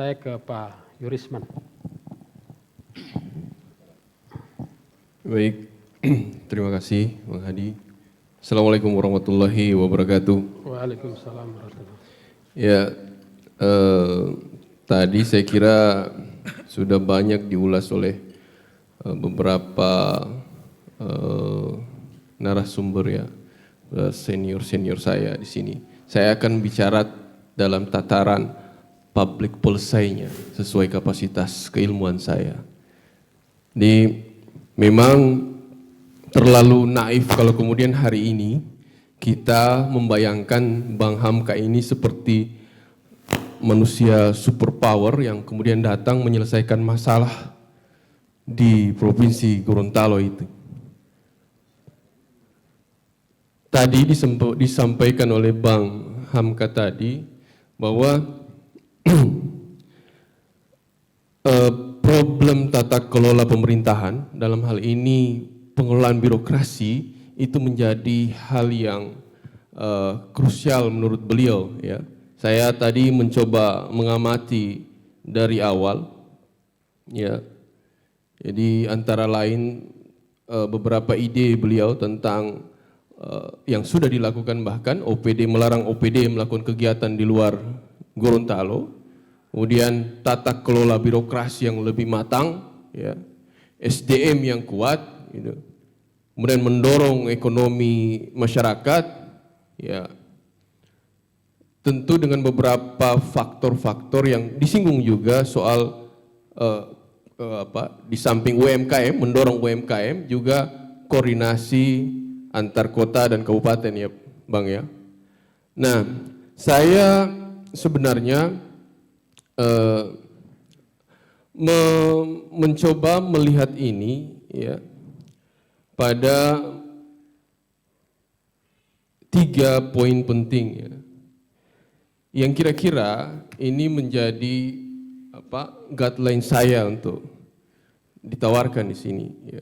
saya ke Pak Yurisman. Baik, terima kasih Bang Hadi. Assalamualaikum warahmatullahi wabarakatuh. Waalaikumsalam warahmatullahi wabarakatuh. Ya, tadi saya kira sudah banyak diulas oleh beberapa narasumber ya, senior saya di sini. Saya akan bicara dalam tataran public policy-nya sesuai kapasitas keilmuan saya. Memang terlalu naif kalau kemudian hari ini kita membayangkan Bang Hamka ini seperti manusia superpower yang kemudian datang menyelesaikan masalah di Provinsi Gorontalo itu. Tadi disampaikan oleh Bang Hamka tadi bahwa problem tata kelola pemerintahan, dalam hal ini pengelolaan birokrasi, itu menjadi hal yang krusial menurut beliau. Ya. Saya tadi mencoba mengamati dari awal, ya. Jadi antara lain beberapa ide beliau tentang yang sudah dilakukan, bahkan OPD, melarang OPD melakukan kegiatan di luar Gorontalo. Kemudian tata kelola birokrasi yang lebih matang, ya, SDM yang kuat, gitu. Kemudian mendorong ekonomi masyarakat, ya, tentu dengan beberapa faktor-faktor yang disinggung juga soal di samping UMKM, mendorong UMKM juga koordinasi antar kota dan kabupaten, ya Bang ya. Nah, saya sebenarnya mencoba melihat ini ya pada 3 poin penting ya, yang kira-kira ini menjadi guideline saya untuk ditawarkan di sini ya.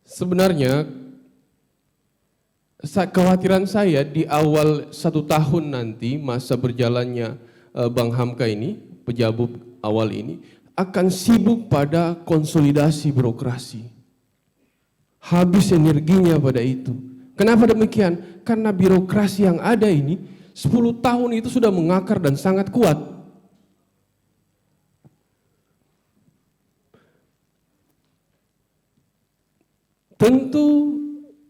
Sebenarnya kekhawatiran saya di awal 1 tahun nanti masa berjalannya Bang Hamka ini, pejabat awal ini, akan sibuk pada konsolidasi birokrasi. Habis energinya pada itu. Kenapa demikian? Karena birokrasi yang ada ini 10 tahun itu sudah mengakar dan sangat kuat. Tentu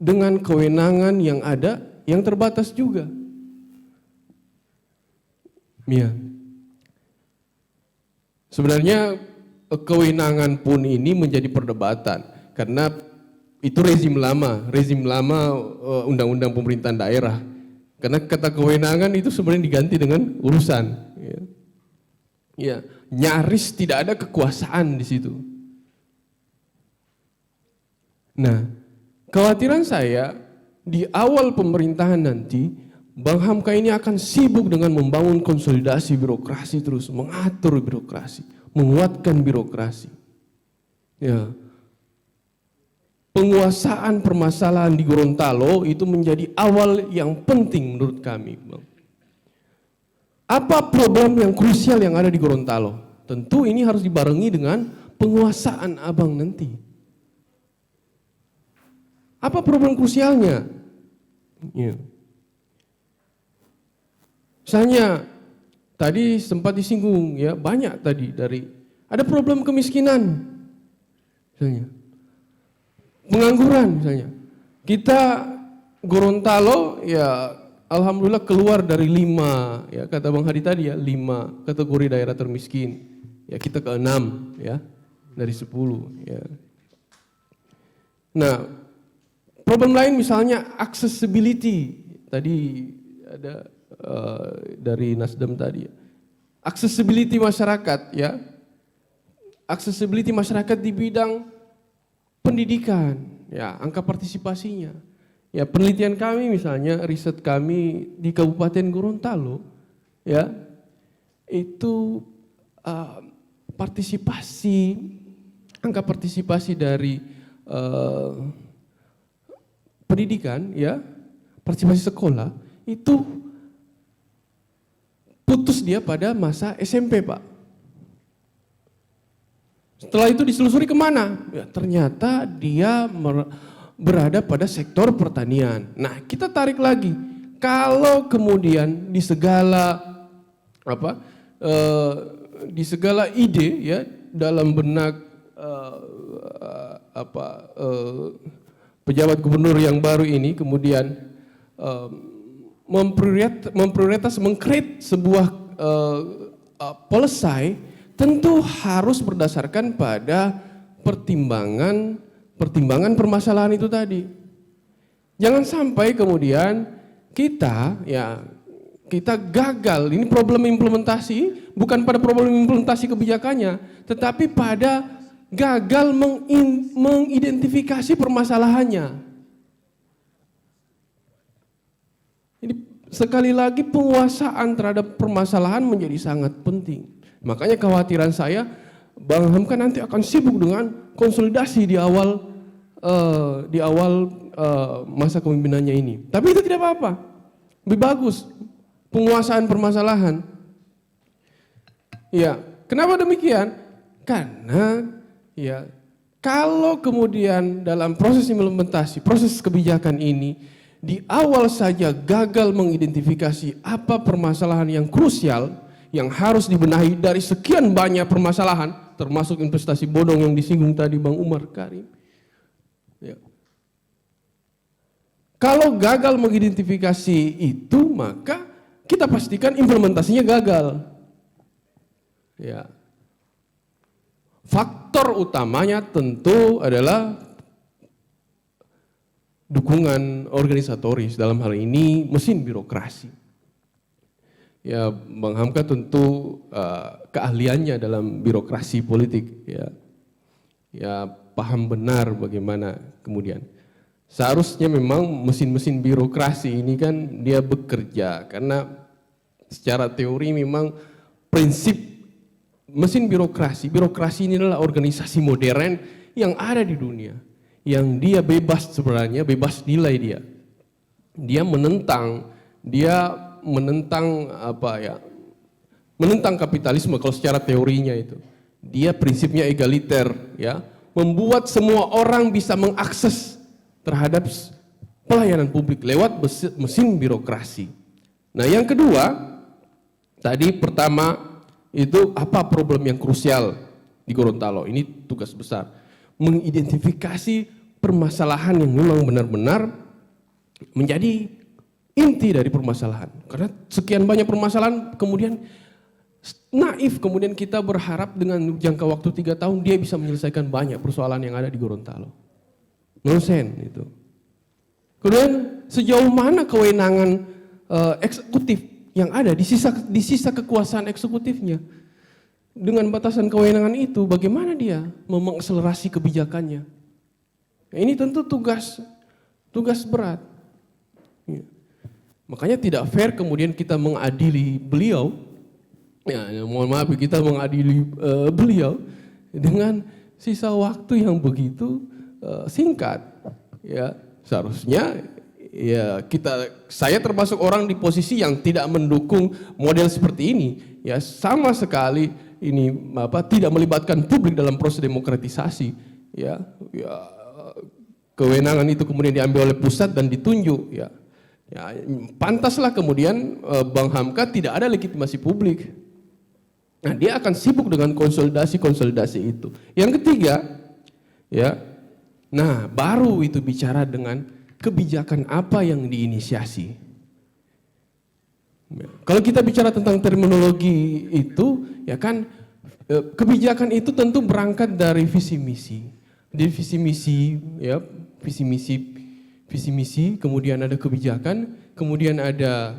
dengan kewenangan yang ada yang terbatas juga. Ya. Sebenarnya kewenangan pun ini menjadi perdebatan karena itu rezim lama undang-undang pemerintahan daerah. Karena kata kewenangan itu sebenarnya diganti dengan urusan. Ya. Ya, nyaris tidak ada kekuasaan di situ. Nah, kekhawatiran saya di awal pemerintahan nanti Bang Hamka ini akan sibuk dengan membangun konsolidasi birokrasi terus, mengatur birokrasi, menguatkan birokrasi. Ya. Penguasaan permasalahan di Gorontalo itu menjadi awal yang penting menurut kami, Bang. Apa problem yang krusial yang ada di Gorontalo? Tentu ini harus dibarengi dengan penguasaan Abang nanti. Apa problem krusialnya? Ya. Misalnya tadi sempat disinggung ya, banyak tadi ada problem kemiskinan misalnya. Pengangguran misalnya. Kita Gorontalo ya alhamdulillah keluar dari 5 ya, kata Bang Hadi tadi ya, 5 kategori daerah termiskin. Ya kita ke 6 ya dari 10 ya. Nah, problem lain misalnya accessibility. Tadi ada dari Nasdem tadi, accessibility masyarakat ya, accessibility masyarakat di bidang pendidikan ya, angka partisipasinya ya. Penelitian kami misalnya, riset kami di Kabupaten Gorontalo ya, itu angka partisipasi dari pendidikan ya, partisipasi sekolah itu putus dia pada masa SMP, Pak. Setelah itu diselusuri kemana? Ya, ternyata dia berada pada sektor pertanian. Nah, kita tarik lagi. Kalau kemudian di segala ide ya dalam benak pejabat gubernur yang baru ini kemudian memprioritas mengcreate sebuah policy, tentu harus berdasarkan pada pertimbangan permasalahan itu tadi. Jangan sampai kemudian kita gagal. Ini problem implementasi, bukan pada problem implementasi kebijakannya, tetapi pada gagal mengidentifikasi permasalahannya. Jadi sekali lagi penguasaan terhadap permasalahan menjadi sangat penting. Makanya kekhawatiran saya, Bang Hamka nanti akan sibuk dengan konsolidasi di awal masa kepemimpinannya ini. Tapi itu tidak apa-apa, lebih bagus penguasaan permasalahan. Ya, kenapa demikian? Karena ya kalau kemudian dalam proses implementasi, proses kebijakan ini di awal saja gagal mengidentifikasi apa permasalahan yang krusial yang harus dibenahi dari sekian banyak permasalahan, termasuk investasi bodong yang disinggung tadi Bang Umar Karim. Ya. Kalau gagal mengidentifikasi itu, maka kita pastikan implementasinya gagal. Ya. Faktor utamanya tentu adalah dukungan organisatoris, dalam hal ini mesin birokrasi. Ya, Bang Hamka tentu keahliannya dalam birokrasi politik, ya paham benar bagaimana kemudian. Seharusnya memang mesin-mesin birokrasi ini kan dia bekerja, karena secara teori memang prinsip mesin birokrasi ini adalah organisasi modern yang ada di dunia, yang dia bebas sebenarnya, bebas nilai dia. Dia menentang kapitalisme kalau secara teorinya itu. Dia prinsipnya egaliter, ya, membuat semua orang bisa mengakses terhadap pelayanan publik lewat mesin birokrasi. Nah, yang kedua, tadi pertama itu apa problem yang krusial di Gorontalo? Ini tugas besar. Mengidentifikasi permasalahan yang memang benar-benar menjadi inti dari permasalahan. Karena sekian banyak permasalahan, kemudian naif kemudian kita berharap dengan jangka waktu 3 tahun dia bisa menyelesaikan banyak persoalan yang ada di Gorontalo. Nonsen itu. Kemudian sejauh mana kewenangan eksekutif yang ada di sisa kekuasaan eksekutifnya? Dengan batasan kewenangan itu, bagaimana dia mengakselerasi kebijakannya? Nah, ini tentu tugas berat. Ya. Makanya tidak fair kemudian kita mengadili beliau, ya mohon maaf kita mengadili beliau dengan sisa waktu yang begitu singkat. Ya, seharusnya ya saya termasuk orang di posisi yang tidak mendukung model seperti ini. Ya, sama sekali ini tidak melibatkan publik dalam proses demokratisasi. Ya, kewenangan itu kemudian diambil oleh pusat dan ditunjuk. Ya, pantaslah kemudian Bang Hamka tidak ada legitimasi publik. Nah, dia akan sibuk dengan konsolidasi itu. Yang ketiga, ya, nah baru itu bicara dengan kebijakan apa yang diinisiasi. Ya, kalau kita bicara tentang terminologi itu, ya kan kebijakan itu tentu berangkat dari visi misi. Di visi misi, ya visi misi, kemudian ada kebijakan, kemudian ada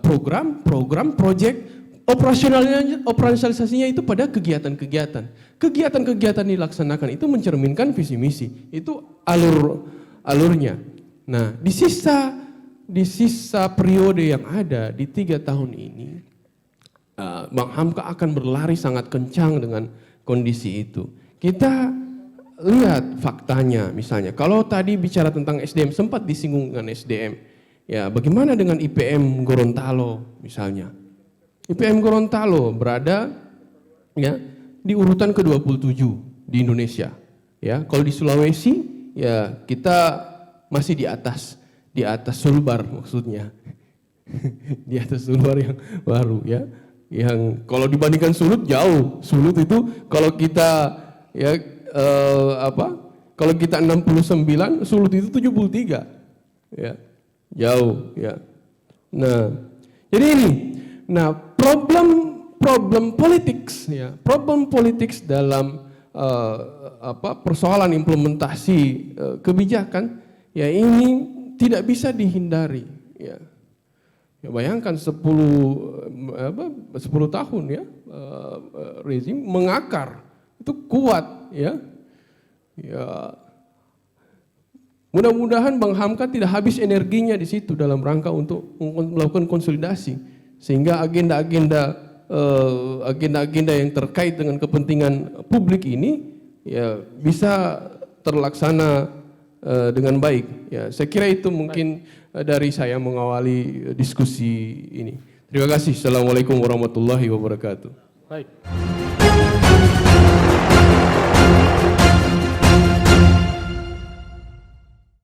program, project, operasionalisasinya itu pada kegiatan-kegiatan. Kegiatan-kegiatan dilaksanakan itu mencerminkan visi misi. Itu alurnya. Nah, di sisa periode yang ada di 3 tahun ini, Bang Hamka akan berlari sangat kencang dengan kondisi itu. Kita lihat faktanya, misalnya kalau tadi bicara tentang SDM, sempat disinggung dengan SDM, ya bagaimana dengan IPM Gorontalo misalnya, IPM Gorontalo berada ya di urutan ke-27 di Indonesia. Ya, kalau di Sulawesi ya kita masih di atas Sulbar maksudnya. Di atas Sulbar yang baru ya. Yang kalau dibandingkan Sulut jauh. Sulut itu kalau kita ya kalau kita 69, Sulut itu 73. Ya. Jauh ya. Nah, jadi ini. Nah, problem politics ya. Problem politics dalam persoalan implementasi kebijakan ya ini tidak bisa dihindari ya. Ya bayangkan 10 tahun ya rezim mengakar itu kuat ya. Ya mudah-mudahan Bang Hamka tidak habis energinya di situ dalam rangka untuk melakukan konsolidasi sehingga agenda-agenda yang terkait dengan kepentingan publik ini ya bisa terlaksana dengan baik. Ya, saya kira itu mungkin dari saya mengawali diskusi ini. Terima kasih. Assalamualaikum warahmatullahi wabarakatuh. Baik.